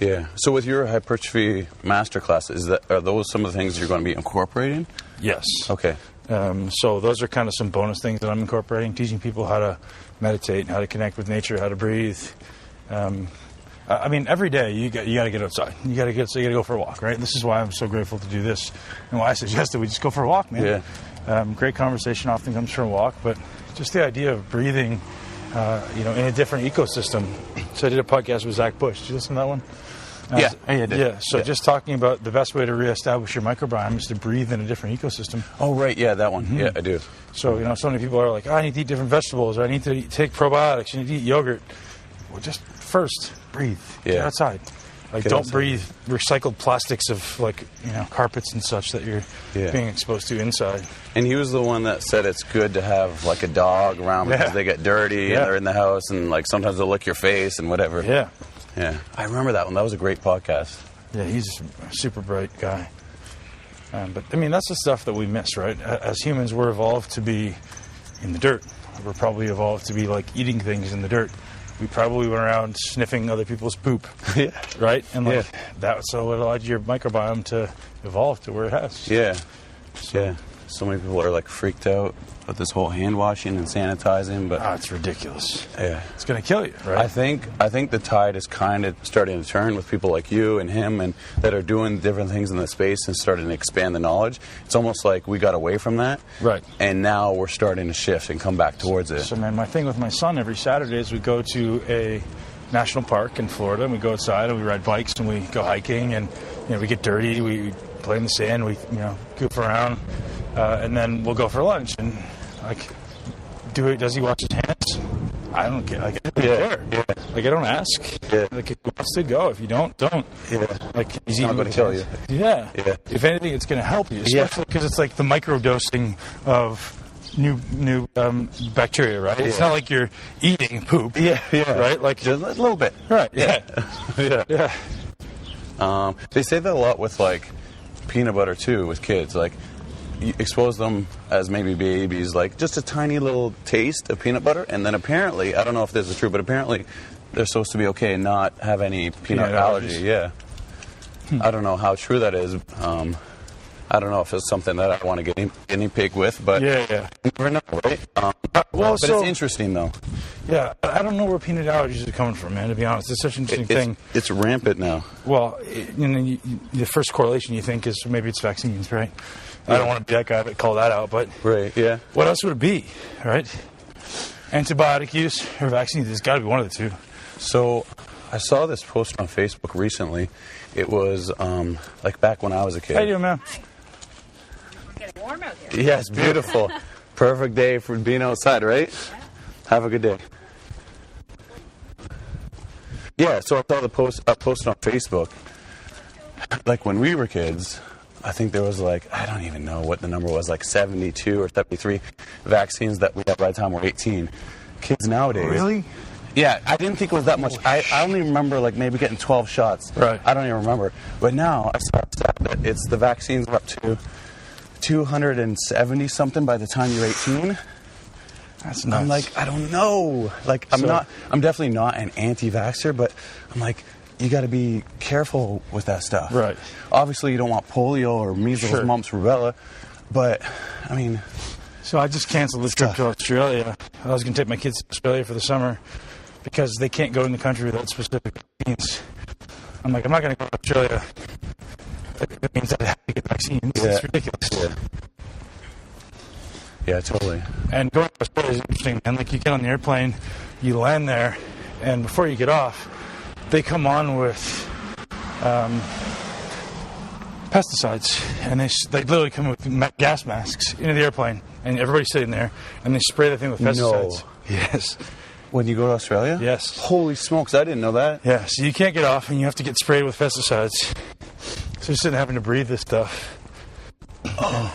Yeah. So with your hypertrophy masterclass, are those some of the things you're going to be incorporating? Yes. Okay. So those are kind of some bonus things that I'm incorporating, teaching people how to meditate, how to connect with nature, how to breathe. Every day you got to get outside. You got to go for a walk, right? This is why I'm so grateful to do this, and why I suggested we just go for a walk, man. Yeah. Great conversation often comes from a walk, but just the idea of breathing in a different ecosystem. So I did a podcast with Zach Bush. Did you listen to that one? Yeah, I did. Yeah, so just talking about the best way to reestablish your microbiome is to breathe in a different ecosystem. Oh, right, yeah, that one. Yeah, I do. So, so many people are like, I need to eat different vegetables, or I need to take probiotics, I need to eat yogurt. Well, just first, breathe. Yeah. Get outside. Like, don't breathe recycled plastics of, carpets and such that you're being exposed to inside. And he was the one that said it's good to have, a dog around because they get dirty and they're in the house and, sometimes they'll lick your face and whatever. Yeah. Yeah. I remember that one. That was a great podcast. Yeah, he's a super bright guy. But, that's the stuff that we miss, right? As humans, we're evolved to be in the dirt. We're probably evolved to be, eating things in the dirt. We probably went around sniffing other people's poop, right? And that's what allowed your microbiome to evolve to where it has. Yeah, So many people are freaked out about this whole hand washing and sanitizing, but it's ridiculous. Yeah, it's going to kill you, right? I think the tide is kind of starting to turn with people like you and him, and that are doing different things in the space and starting to expand the knowledge. It's almost like we got away from that, right? And now we're starting to shift and come back towards it. So, man, my thing with my son every Saturday is we go to a national park in Florida, and we go outside and we ride bikes and we go hiking, and we get dirty, we play in the sand, we goof around, and then we'll go for lunch. And does he wash his hands? I don't care. I don't care. Yeah. I don't ask. Yeah. If he wants to, go. If you don't. Yeah. He's not going to kill you. Yeah. If anything, it's going to help you, especially because it's the microdosing of new bacteria, right? Yeah. It's not like you're eating poop. Yeah. Right? Just a little bit. Right. Yeah. Yeah. They say that a lot with peanut butter too with kids. You expose them as maybe babies, just a tiny little taste of peanut butter, and then apparently, I don't know if this is true, but apparently they're supposed to be okay and not have any peanut allergy. Yeah. I don't know how true that is. I don't know if it's something that I want to get guinea pig with, but you never know, right? But it's interesting, though. Yeah, I don't know where peanut allergies are coming from, man, to be honest. It's such an interesting thing. It's rampant now. Well, the first correlation you think is maybe it's vaccines, right? I don't want to be that guy that call that out, but right, yeah. What else would it be, right? Antibiotic use or vaccines? There's got to be one of the two. So I saw this post on Facebook recently. It was back when I was a kid. How you doing, man? It's getting warm out here. Yes, beautiful. Perfect day for being outside, right? Yeah. Have a good day. Yeah, so I saw the post on Facebook. When we were kids, I think there was I don't even know what the number was, 72 or 73 vaccines that we had by the time we're 18. Kids nowadays. Really? Yeah, I didn't think it was that much. I only remember maybe getting 12 shots. Right. I don't even remember. But now I saw a stat that the vaccines are up to 270 something by the time you're 18. That's nuts. I don't know. I'm definitely not an anti-vaxxer, but I'm you got to be careful with that stuff. Right. Obviously, you don't want polio or measles, mumps, rubella, but, So I just canceled this trip to Australia. I was going to take my kids to Australia for the summer because they can't go in the country without specific vaccines. I'm not going to go to Australia. That means I have to get vaccines. Yeah. It's ridiculous. Yeah, totally. And going to Australia is interesting, man. You get on the airplane, you land there, and before you get off, they come on with pesticides, and they literally come with gas masks into the airplane, and everybody's sitting there, and they spray the thing with pesticides. No. Yes. When you go to Australia? Yes. Holy smokes, I didn't know that. Yeah, so you can't get off, and you have to get sprayed with pesticides. So you're sitting having to breathe this stuff. Oh,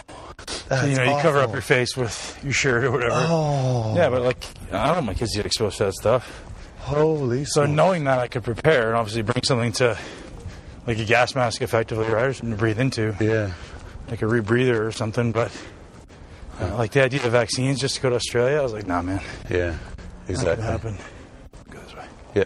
that's so, you awful. cover up your face with your shirt or whatever. Oh. Yeah, but I don't want my kids to get exposed to that stuff. Holy So smokes. knowing that, I could prepare and obviously bring something to, a gas mask effectively, right? Or something to breathe into. Yeah. Like a rebreather or something, but the idea of vaccines just to go to Australia, I was like, nah, man. Yeah, exactly. Not gonna happen. Go this way. Yeah.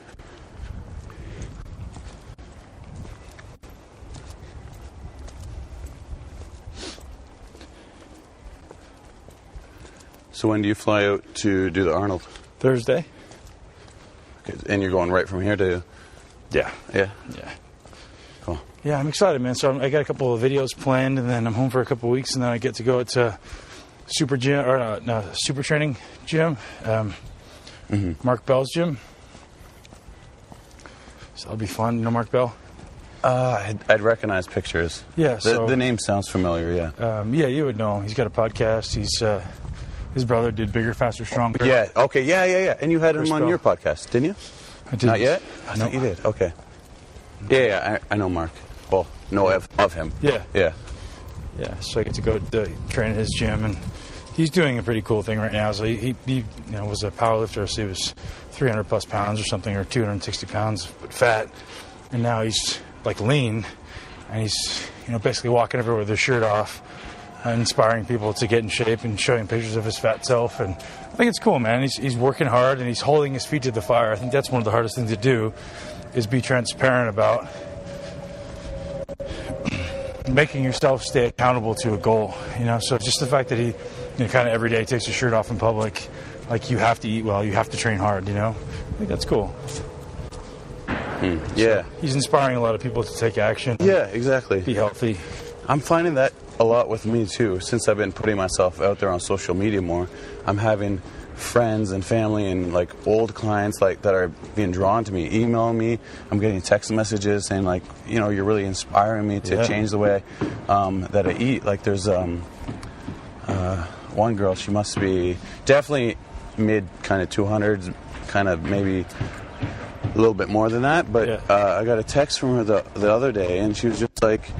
So when do you fly out to do the Arnold? Thursday. Okay, and you're going right from here to... Yeah. Yeah? Yeah. Cool. Yeah, I'm excited, man. So I got a couple of videos planned, and then I'm home for a couple of weeks, and then I get to go to super training gym, Mark Bell's gym. So that'll be fun. You know Mark Bell? I'd recognize pictures. Yeah. The name sounds familiar, yeah. Yeah, you would know. He's got a podcast. His brother did Bigger, Faster, Stronger. Yeah, okay, yeah. And you had him on Bell. your podcast, didn't you? I did. Not yet? I thought you did. Okay. Yeah, I know Mark. Well, know of him. Yeah. Yeah. Yeah, so I get to go train at his gym, and he's doing a pretty cool thing right now. So he was a powerlifter, so he was 300 plus pounds or something, or 260 pounds, but fat, and now he's like lean, and he's basically walking everywhere with his shirt off, inspiring people to get in shape and showing pictures of his fat self. And I think it's cool, man. He's working hard, and he's holding his feet to the fire. I think that's one of the hardest things to do, is be transparent about making yourself stay accountable to a goal. So just the fact that he kind of every day takes his shirt off in public, like, you have to eat well, you have to train hard. I think that's cool. Yeah. So he's inspiring a lot of people to take action. Yeah, exactly. Be healthy. I'm finding that a lot with me too. Since I've been putting myself out there on social media more, I'm having friends and family and like old clients like that are being drawn to me, emailing me. I'm getting text messages saying like, you're really inspiring me to change the way that I eat. Like there's one girl, she must be definitely mid kind of 200s, kind of maybe a little bit more than that, but I got a text from her the other day, and she was just like,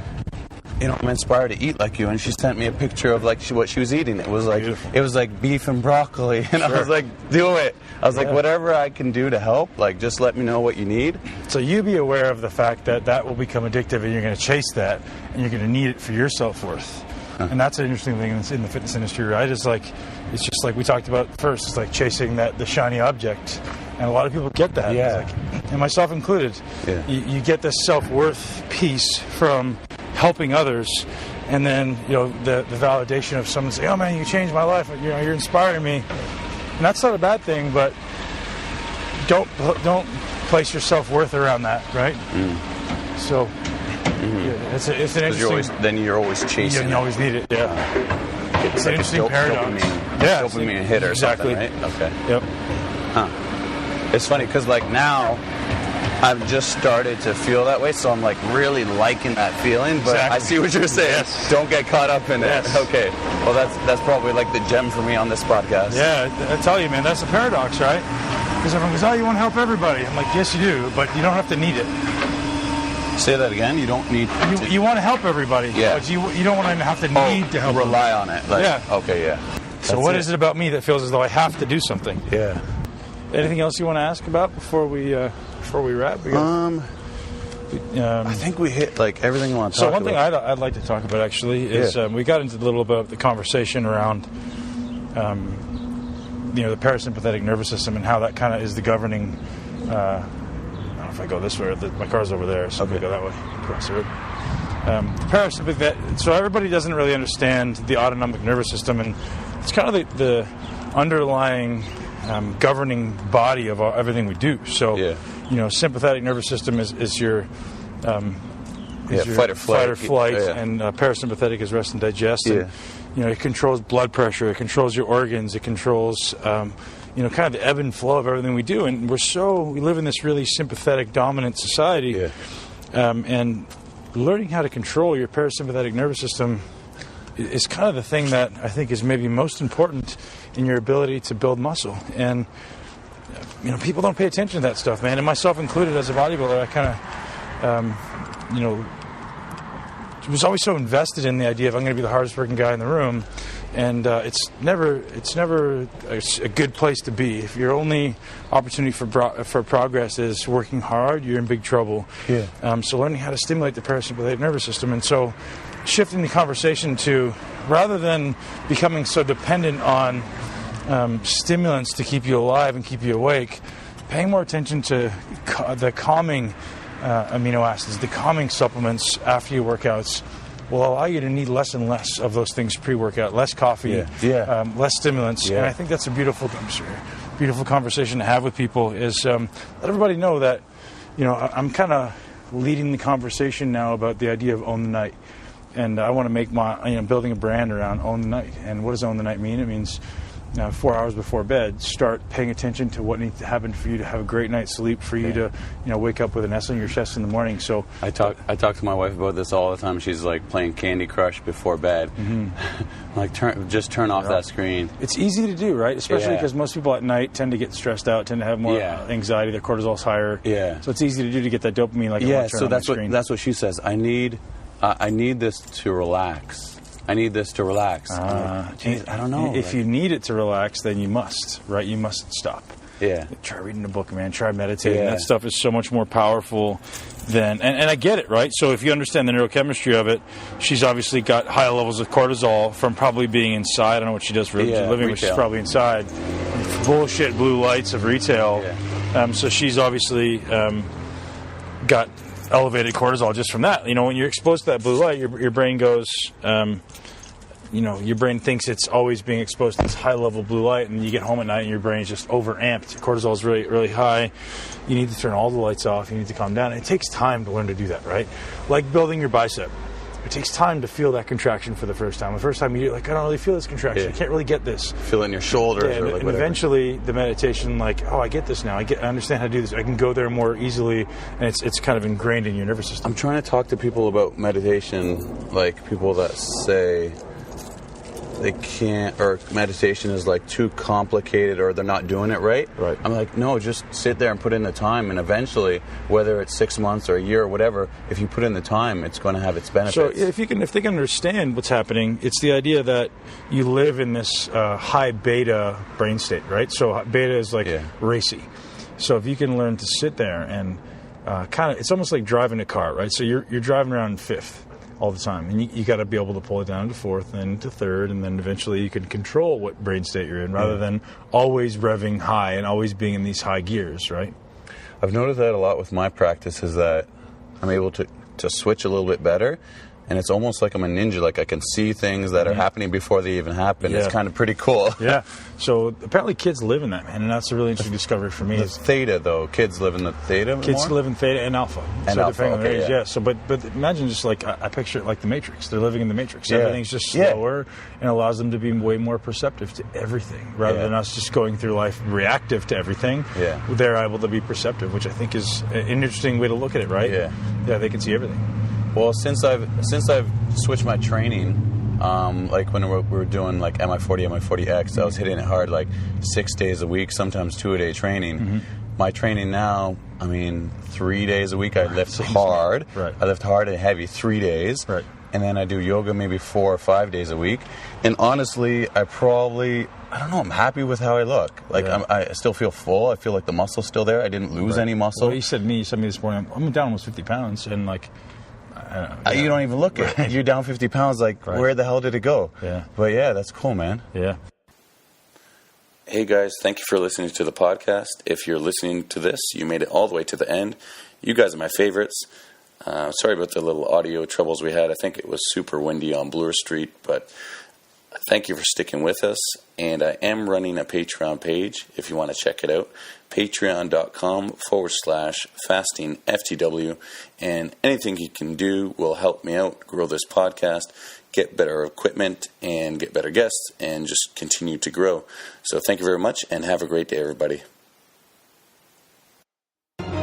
I'm inspired to eat like you, and she sent me a picture of like what she was eating. It was like Beautiful. It was like beef and broccoli, and I was like, do it. I was like, whatever I can do to help, like just let me know what you need. So you be aware of the fact that will become addictive, and you're going to chase that, and you're going to need it for your self-worth. And that's an interesting thing in the fitness industry, right? It's just like we talked about first. It's like chasing the shiny object, and a lot of people get that. Yeah. And myself included. Yeah. You get this self-worth piece from helping others, and then the validation of someone saying, "Oh man, you changed my life. You're inspiring me," and that's not a bad thing. But don't place your self-worth around that, right? So. Yeah, it's an interesting. You're always chasing. You always need it. Yeah, it's an interesting paradox. Dopamine hit or exactly. Something, right? Okay. Yep. It's funny because like now, I've just started to feel that way, so I'm like really liking that feeling. But I see what you're saying. Yes. Don't get caught up in it. Okay. Well, that's probably like the gem for me on this podcast. Yeah, I tell you, man, that's a paradox, right? Because everyone goes, "Oh, you want to help everybody." I'm like, "Yes, you do, but you don't have to need it." Say that again. You don't need. You want to help everybody, but you don't want to have to need to help. Rely on it. Like, yeah. Okay. Yeah. So what is it about me that feels as though I have to do something? Yeah. Anything else you want to ask about before we wrap? I think we hit like everything I want to talk about. So one thing I'd like to talk about actually is we got into a little bit of the conversation around the parasympathetic nervous system and how that kind of is the governing. If I go this way, my car's over there, so I'm going to go that way across the road. Parasympathetic. So everybody doesn't really understand the autonomic nervous system, and it's kind of the underlying governing body of everything we do. So, sympathetic nervous system is your fight or flight, and parasympathetic is rest and digest. And, it controls blood pressure, it controls your organs, it controls kind of the ebb and flow of everything we do. And we live in this really sympathetic, dominant society. And learning how to control your parasympathetic nervous system is kind of the thing that I think is maybe most important in your ability to build muscle. And, people don't pay attention to that stuff, man. And myself included as a bodybuilder, I kind of, was always so invested in the idea of I'm going to be the hardest working guy in the room. And it's never a good place to be. If your only opportunity for progress is working hard, you're in big trouble. So learning how to stimulate the parasympathetic nervous system, and so shifting the conversation to, rather than becoming so dependent on stimulants to keep you alive and keep you awake, paying more attention to the calming amino acids, the calming supplements after your workouts, will allow you to need less and less of those things pre-workout, less coffee, less stimulants. And I think that's a beautiful conversation to have with people, is let everybody know that, I'm kind of leading the conversation now about the idea of own the night. And I want to make building a brand around own the night. And what does own the night mean? It means 4 hours before bed, start paying attention to what needs to happen for you to have a great night's sleep, for you to, wake up with an S on your chest in the morning. So I talk to my wife about this all the time. She's like playing Candy Crush before bed. Like turn off that screen. It's easy to do, right? Especially because most people at night tend to get stressed out, tend to have more anxiety. Their cortisol's higher. Yeah. So it's easy to do to get that dopamine. Like so that's what she says. I need this to relax. I need this to relax. I don't know. If you need it to relax, then you must, right? You must stop. Yeah. Try reading a book, man. Try meditating. That stuff is so much more powerful than... And I get it, right? So if you understand the neurochemistry of it, she's obviously got high levels of cortisol from probably being inside. I don't know what she does for living, but she's probably inside. Bullshit blue lights of retail. Yeah. So she's obviously got elevated cortisol just from that. When you're exposed to that blue light, your brain goes... your brain thinks it's always being exposed to this high-level blue light, and you get home at night and your brain's just overamped. Cortisol is really, really high. You need to turn all the lights off. You need to calm down. It takes time to learn to do that, right? Like building your bicep. It takes time to feel that contraction for the first time. The first time you're like, I don't really feel this contraction. I can't really get this. Feel it in your shoulders or and eventually the meditation, I get this now. I understand how to do this. I can go there more easily, and it's kind of ingrained in your nervous system. I'm trying to talk to people about meditation, like people that say they can't, or meditation is like too complicated, or they're not doing it right. Right. I'm like, no, just sit there and put in the time, and eventually, whether it's 6 months or a year or whatever, if you put in the time, it's going to have its benefits. So if they can understand what's happening, it's the idea that you live in this high beta brain state, right? So beta is like racy. So if you can learn to sit there and it's almost like driving a car, right? So you're driving around in fifth all the time, and you got to be able to pull it down to fourth, and to third, and then eventually you can control what brain state you're in, rather than always revving high and always being in these high gears, right? I've noticed that a lot with my practice, is that I'm able to switch a little bit better, and it's almost like I'm a ninja. Like I can see things that are happening before they even happen. It's kind of pretty cool. Yeah. So apparently kids live in that, man, and that's a really interesting discovery for me. The theta, though, kids live in the theta. Kids live in theta and alpha. And so alpha. On their age, So, but imagine just like I picture it like the Matrix. They're living in the Matrix. Everything's just slower, and allows them to be way more perceptive to everything, rather than us just going through life reactive to everything. Yeah. They're able to be perceptive, which I think is an interesting way to look at it, right? Yeah. Yeah, they can see everything. Well, since I've switched my training, like when we were doing like MI40, MI40X, I was hitting it hard, like 6 days a week, sometimes 2-a-day training. My training now, 3 days a week I lift hard. Right. I lift hard and heavy 3 days. Right. And then I do yoga maybe 4 or 5 days a week. And honestly, I don't know, I'm happy with how I look. Like I still feel full. I feel like the muscle's still there. I didn't lose any muscle. Well, you said me this morning, I'm down almost 50 pounds, and like... You don't even look it. You're down 50 pounds. Like, where the hell did it go? Yeah. But yeah, that's cool, man. Yeah. Hey guys, thank you for listening to the podcast. If you're listening to this, you made it all the way to the end. You guys are my favorites. Sorry about the little audio troubles we had. I think it was super windy on Bloor Street, but thank you for sticking with us. And I am running a Patreon page if you want to check it out. Patreon.com/fastingftw. And anything you can do will help me out, grow this podcast, get better equipment, and get better guests, and just continue to grow. So thank you very much, and have a great day, everybody.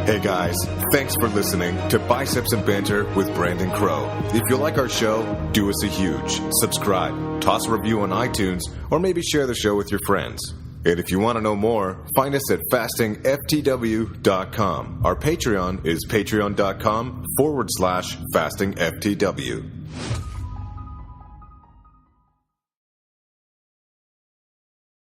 Hey guys, thanks for listening to Biceps and Banter with Brandon Crow. If you like our show, do us a huge subscribe, toss a review on iTunes, or maybe share the show with your friends. And if you want to know more, find us at fastingftw.com. Our Patreon is patreon.com/fastingftw.